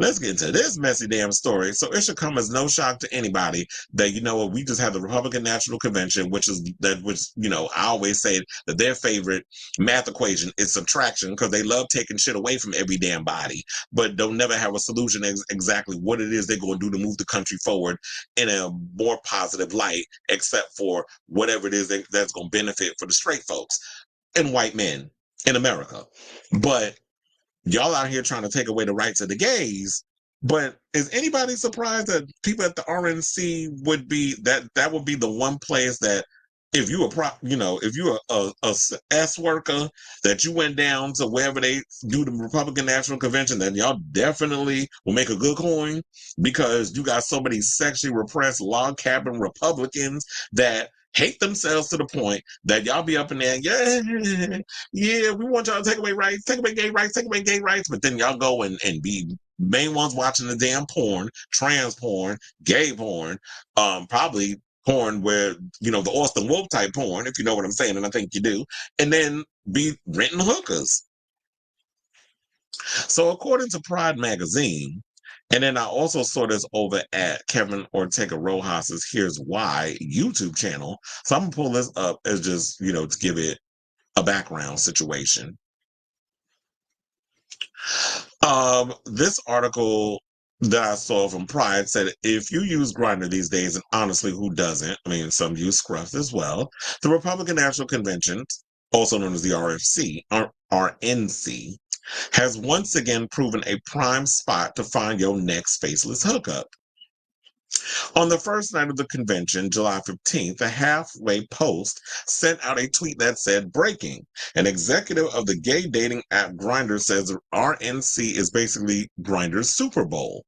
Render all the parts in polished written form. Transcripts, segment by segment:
Let's get into this messy damn story. So it should come as no shock to anybody that, you know what, we just had the Republican National Convention, which I always say that their favorite math equation is subtraction because they love taking shit away from every damn body, but don't never have a solution exactly what it is they're going to do to move the country forward in a more positive light, except for whatever it is that's going to benefit for the straight folks and white men in America. But y'all out here trying to take away the rights of the gays. But is anybody surprised that people at the RNC would be that would be the one place that if you if you're a S worker that you went down to wherever they do the Republican National Convention, then y'all definitely will make a good coin because you got so many sexually repressed log cabin Republicans that hate themselves to the point that y'all be up in there, yeah, we want y'all to take away rights, take away gay rights, take away gay rights, but then y'all go and be main ones watching the damn porn, trans porn, gay porn, probably porn where, the Austin Wolf type porn, if you know what I'm saying, and I think you do, and then be renting hookers. So according to Pride magazine, and then I also saw this over at Kevin Ortega Rojas's Here's Why YouTube channel. So I'm gonna pull this up as just, to give it a background situation. This article that I saw from Pride said if you use Grindr these days, and honestly, who doesn't? I mean, some use Scruff as well. The Republican National Convention, also known as the RNC, has once again proven a prime spot to find your next faceless hookup. On the first night of the convention, July 15th, a Halfway Post sent out a tweet that said, "Breaking. An executive of the gay dating app Grindr says RNC is basically Grindr's Super Bowl."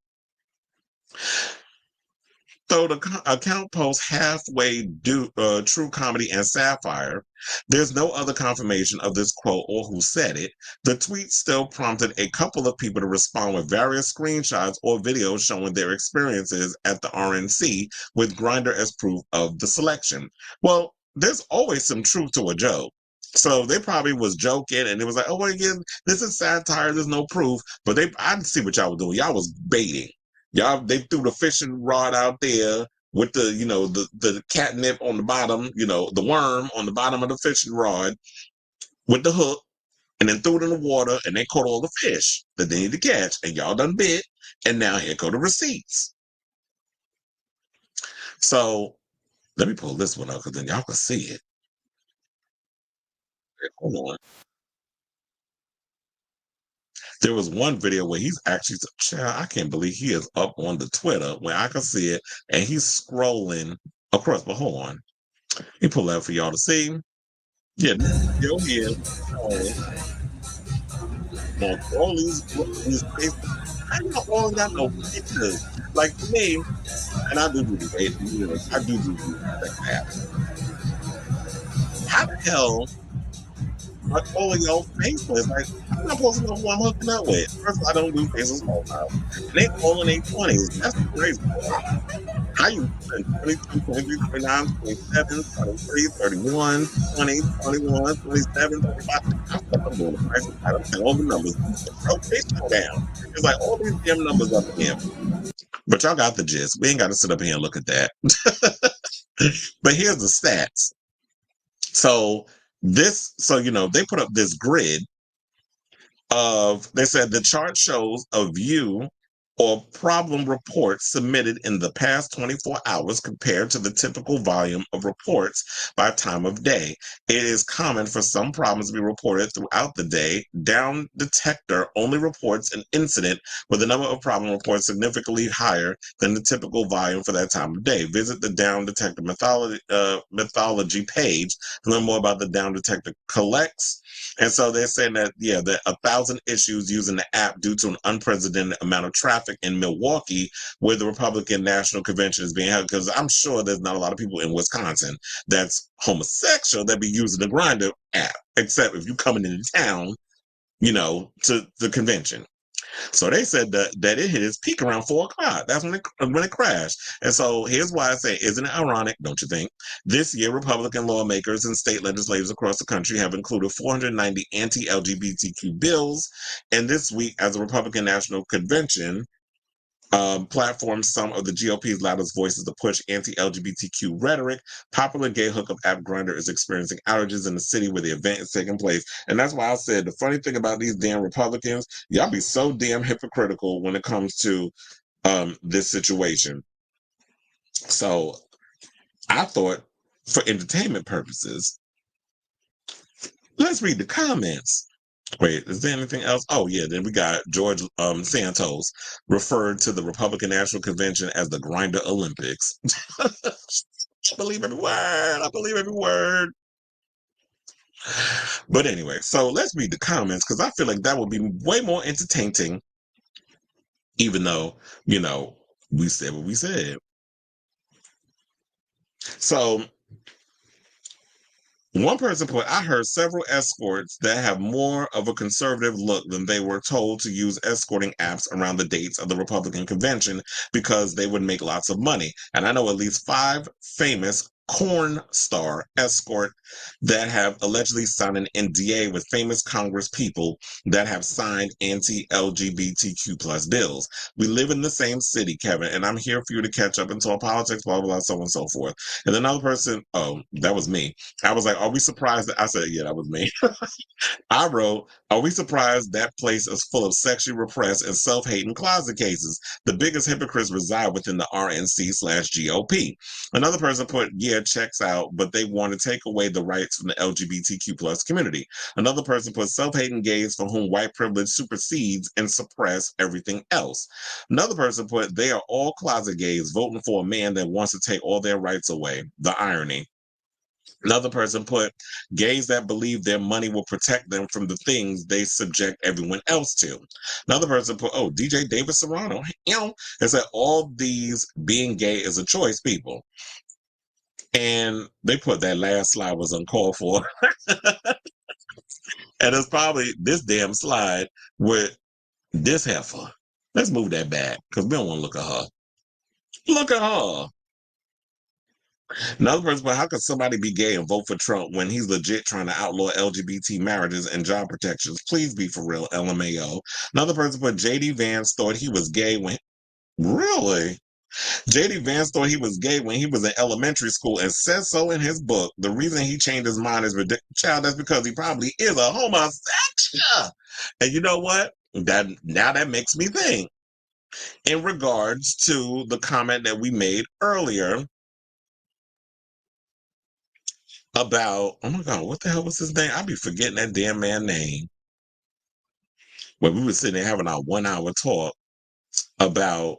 So the account posts Halfway True Comedy and Sapphire. There's no other confirmation of this quote or who said it. The tweet still prompted a couple of people to respond with various screenshots or videos showing their experiences at the RNC with Grindr as proof of the selection. Well, there's always some truth to a joke. So they probably was joking and it was like, oh, well, again, this is satire, there's no proof. But I see what y'all were doing. Y'all was baiting. They threw the fishing rod out there with the catnip on the bottom, the worm on the bottom of the fishing rod with the hook, and then threw it in the water, and they caught all the fish that they need to catch, and y'all done bit, and now here go the receipts. So let me pull this one up because then y'all can see it. Hold on. There was one video where he's actually, I can't believe he is up on the Twitter where I can see it, and he's scrolling across. But hold on, let me pull that for y'all to see. Yeah, still here. All these places, I don't all got no pictures. Like to me, and I do the I do that. How the hell? Like all of y'all faceless. Like, I'm not supposed to know who I'm hooking up with. First of all, I don't do faceless all the time. And they all in their 20s. That's crazy. How you 22, 23, 29, 27, 23, 31, 20, 21, 27, 35. I'm doing the price. I don't know all the numbers. Okay, slow down. It's like all these damn numbers up again. But y'all got the gist. We ain't got to sit up here and look at that. But here's the stats. So they put up this grid they said the chart shows a view or problem reports submitted in the past 24 hours compared to the typical volume of reports by time of day. It is common for some problems to be reported throughout the day. Down Detector only reports an incident with the number of problem reports significantly higher than the typical volume for that time of day. Visit the Down Detector mythology page to learn more about the Down Detector collects. And so they're saying that, there are 1,000 issues using the app due to an unprecedented amount of traffic in Milwaukee, where the Republican National Convention is being held. Because I'm sure there's not a lot of people in Wisconsin that's homosexual that be using the Grindr app, except if you're coming into town, to the convention. So they said that it hit its peak around 4:00. That's when it crashed. And so here's why I say, isn't it ironic, don't you think? This year, Republican lawmakers and state legislators across the country have included 490 anti-LGBTQ bills. And this week, as the Republican National Convention platforms some of the GOP's loudest voices to push anti-LGBTQ rhetoric. Popular gay hookup app Grindr is experiencing outages in the city where the event is taking place. And that's why I said the funny thing about these damn Republicans, y'all be so damn hypocritical when it comes to this situation. So I thought, for entertainment purposes, let's read the comments. Wait, is there anything else? Oh, yeah. Then we got George Santos referred to the Republican National Convention as the Grindr Olympics. I believe every word. I believe every word. But anyway, so let's read the comments because I feel like that would be way more entertaining, even though, we said what we said. So one person put, I heard several escorts that have more of a conservative look than they were told to use escorting apps around the dates of the Republican convention because they would make lots of money. And I know at least 5 famous corn star escort that have allegedly signed an NDA with famous Congress people that have signed anti-LGBTQ plus bills. We live in the same city, Kevin, and I'm here for you to catch up into our politics, blah, blah, blah, so on and so forth. And another person, oh, that was me. I was like, are we surprised that I said, yeah, that was me. I wrote, are we surprised that place is full of sexually repressed and self-hating closet cases? The biggest hypocrites reside within the RNC/GOP. Another person put, yeah, checks out, but they want to take away the rights from the LGBTQ plus community. Another person put self-hating gays for whom white privilege supersedes and suppress everything else. Another person put, they are all closet gays voting for a man that wants to take all their rights away. The irony. Another person put, gays that believe their money will protect them from the things they subject everyone else to. Another person put, oh, DJ David Serrano, and said, all these being gay is a choice, people. And they put that last slide was uncalled for. And it's probably this damn slide with this heifer. Let's move that back because we don't want to look at her. Look at her. Another person, but how could somebody be gay and vote for Trump when he's legit trying to outlaw LGBT marriages and job protections? Please be for real, LMAO. Another person put JD Vance thought he was gay when really? JD Vance thought he was gay when he was in elementary school and says so in his book. The reason he changed his mind is ridiculous. Child, that's because he probably is a homosexual. And you know what? That makes me think. In regards to the comment that we made earlier about, oh my God, what the hell was his name? I be forgetting that damn man name. When we were sitting there having our 1 hour talk about,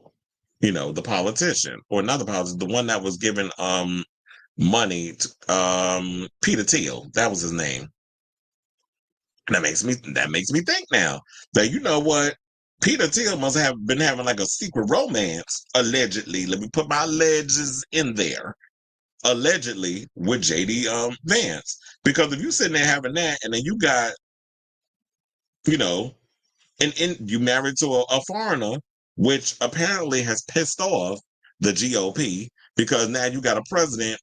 the politician or another politician, the one that was giving money to Peter Thiel. That was his name. And that makes me think now that you know what? Peter Thiel must have been having like a secret romance, allegedly. Let me put my alleges in there. Allegedly with JD Vance. Because if you sitting there having that and then you got, and you married to a foreigner, which apparently has pissed off the GOP because now you got a president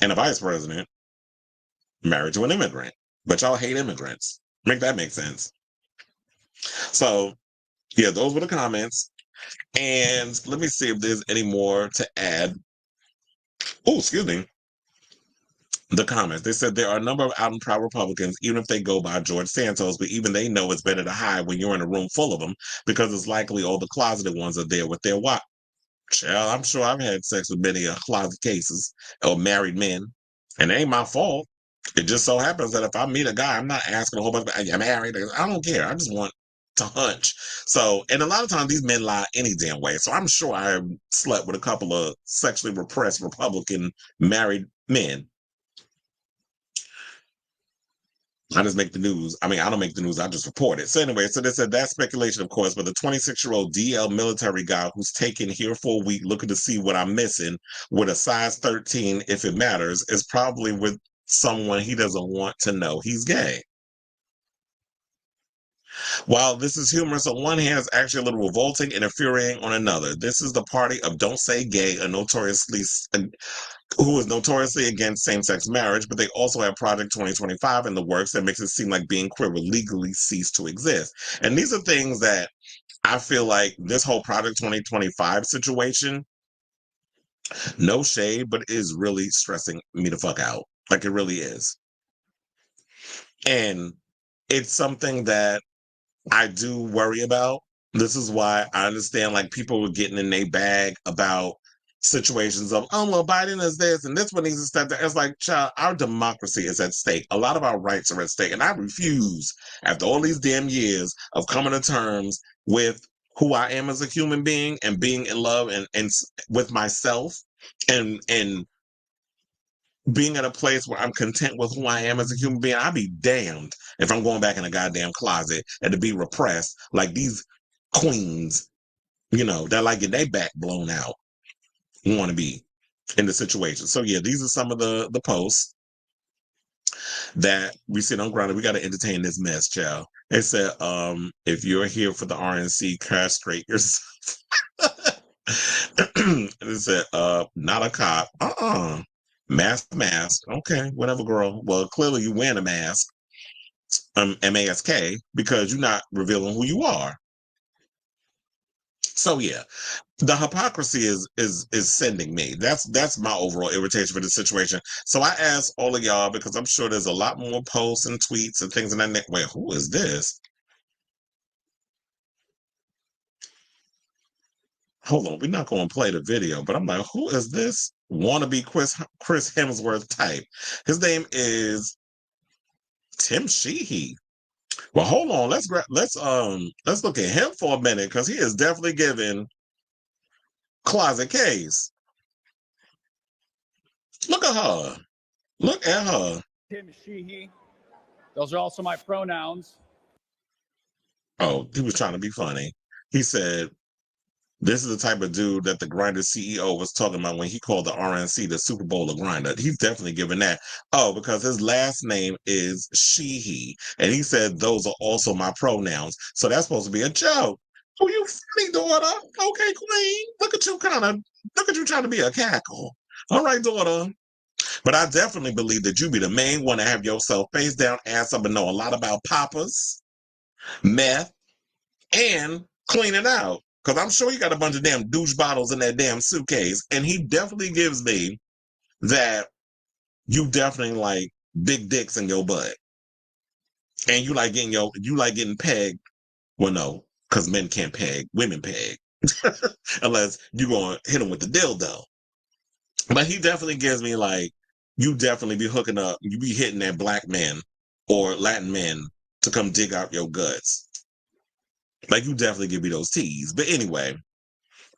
and a vice president married to an immigrant. But y'all hate immigrants. Make that make sense. So, yeah, those were the comments. And let me see if there's any more to add. Oh, excuse me. The comments. They said there are a number of out and proud Republicans, even if they go by George Santos, but even they know it's better to hide when you're in a room full of them because it's likely all the closeted ones are there with their wife. Child, I'm sure I've had sex with many closet cases or married men, and it ain't my fault. It just so happens that if I meet a guy, I'm not asking a whole bunch of, I'm married. I don't care. I just want to hunch. So, and a lot of times these men lie any damn way. So I'm sure I slept with a couple of sexually repressed Republican married men. I just make the news. I mean, I don't make the news. I just report it. So anyway, so they said that's speculation, of course, but the 26-year-old DL military guy who's taken here for a week looking to see what I'm missing with a size 13, if it matters, is probably with someone he doesn't want to know he's gay. While this is humorous on one hand, it's actually a little revolting and infuriating on another. This is the party of Don't Say Gay, who is notoriously against same-sex marriage, but they also have Project 2025 in the works that makes it seem like being queer will legally cease to exist. And these are things that I feel like this whole Project 2025 situation, no shade, but it is really stressing me the fuck out. Like it really is. And it's something that I do worry about. This is why I understand like people were getting in their bag about situations of, oh, well, Biden is this and this one needs to step down. It's like, child, our democracy is at stake. A lot of our rights are at stake. And I refuse, after all these damn years of coming to terms with who I am as a human being and being in love and with myself and being at a place where I'm content with who I am as a human being, I'd be damned if I'm going back in a goddamn closet and to be repressed like these queens, that like get their back blown out, want to be in the situation. So yeah, these are some of the posts that we see on Grindr. We got to entertain this mess, child. It said, if you're here for the RNC, castrate yourself. It said, not a cop. Mask. Okay, whatever, girl. Well, clearly you wearing a mask, mask, because you're not revealing who you are. So yeah, the hypocrisy is sending me. That's my overall irritation for the situation. So I asked all of y'all, because I'm sure there's a lot more posts and tweets and things in that. Wait, who is this? Hold on, we're not going to play the video, but I'm like, who is this wannabe Chris Hemsworth type? His name is Tim Sheehy. Well, hold on. Let's look at him for a minute, because he is definitely giving closet case. Look at her. Look at her. Tim Sheehy. Those are also my pronouns. Oh, he was trying to be funny. He said, this is the type of dude that the Grindr CEO was talking about when he called the RNC the Super Bowl of Grindr. He's definitely giving that. Oh, because his last name is Sheehy. And he said, those are also my pronouns. So that's supposed to be a joke. Oh, you funny, daughter. Okay, queen. Look at you trying to be a cackle. All right, daughter. But I definitely believe that you be the main one to have yourself face down, ass up, and know a lot about poppers, meth, and cleaning out. Because I'm sure you got a bunch of damn douche bottles in that damn suitcase. And he definitely gives me that you definitely like big dicks in your butt. And you like getting pegged. Well, no, because men can't peg, women peg. Unless you're going to hit them with the dildo. But he definitely gives me like, you definitely be hooking up, you be hitting that black men or Latin men to come dig out your guts. Like, you definitely give me those teas. But anyway,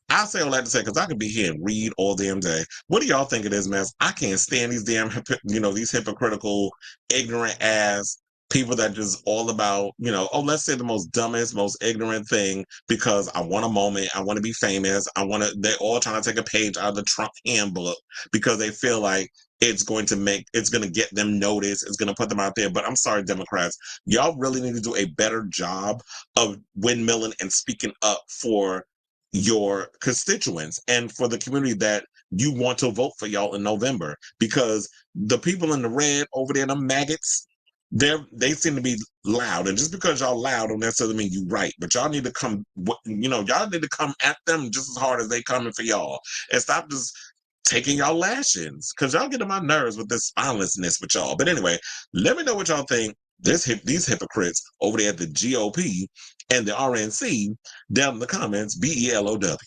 I'll say all that to say, because I could be here and read all damn day. What do y'all think of this mess? I can't stand these damn, these hypocritical, ignorant ass people that just all about, let's say the most dumbest, most ignorant thing, because I want a moment, I want to be famous, they're all trying to take a page out of the Trump handbook because they feel like it's going to get them noticed, it's going to put them out there. But I'm sorry, Democrats, y'all really need to do a better job of windmilling and speaking up for your constituents and for the community that you want to vote for y'all in November, because the people in the red over there, the maggots, they seem to be loud, and just because y'all loud don't necessarily mean you right. But y'all need to come, y'all need to come at them just as hard as they coming for y'all, and stop just taking y'all lashings, because y'all get on my nerves with this spinelessness with y'all. But anyway, let me know what y'all think. These hypocrites over there at the GOP and the RNC down in the comments. BELOW.